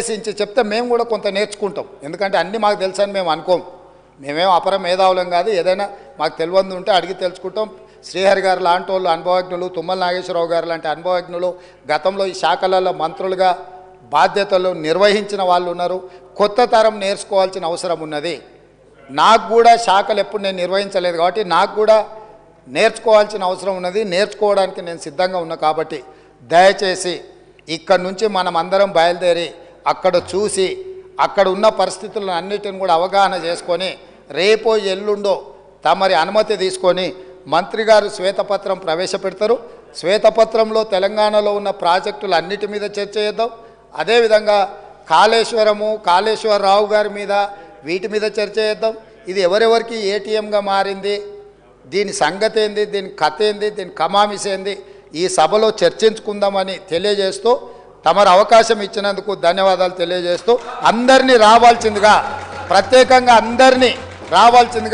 విశ్లేషించి చెప్తే మేము కూడా కొంత నేర్చుకుంటాం. ఎందుకంటే అన్నీ మాకు తెలుసని మేము అనుకోం. మేమేం అపర మేధావులం కాదు. ఏదైనా మాకు తెలియదు ఉంటే అడిగి తెలుసుకుంటాం. శ్రీహరి గారు లాంటి వాళ్ళు అనుభవజ్ఞులు, తుమ్మల నాగేశ్వరరావు గారు లాంటి అనుభవజ్ఞులు గతంలో ఈ శాఖలలో మంత్రులుగా బాధ్యతలు నిర్వహించిన వాళ్ళు ఉన్నారు. కొత్త తరం నేర్చుకోవాల్సిన అవసరం ఉన్నది. నాకు కూడా శాఖలు ఎప్పుడు నేను నిర్వహించలేదు కాబట్టి నాకు కూడా నేర్చుకోవాల్సిన అవసరం ఉన్నది. నేర్చుకోవడానికి నేను సిద్ధంగా ఉన్నా. కాబట్టి దయచేసి ఇక్కడ నుంచి మనం అందరం బయలుదేరి అక్కడ చూసి అక్కడ ఉన్న పరిస్థితులను అన్నిటిని కూడా అవగాహన చేసుకొని రేపో ఎల్లుండో తమరి అనుమతి తీసుకొని మంత్రి గారు శ్వేతపత్రం ప్రవేశపెడతారు. శ్వేతపత్రంలో తెలంగాణలో ఉన్న ప్రాజెక్టులు అన్నిటి మీద చర్చ చేద్దాం. అదేవిధంగా కాళేశ్వరరావు గారి మీద వీటి మీద చర్చ చేద్దాం. ఇది ఎవరెవరికి ఏటీఎంగా మారింది, దీని సంగతి ఏంది, దీని కథ ఏంది, దీని కమామిస్ ఏంది ఈ సభలో చర్చించుకుందామని తెలియజేస్తూ తమరు అవకాశం ఇచ్చినందుకు ధన్యవాదాలు తెలియజేస్తూ అందరినీ రావాల్సిందిగా ప్రత్యేకంగా అందరినీ రావాల్సిందిగా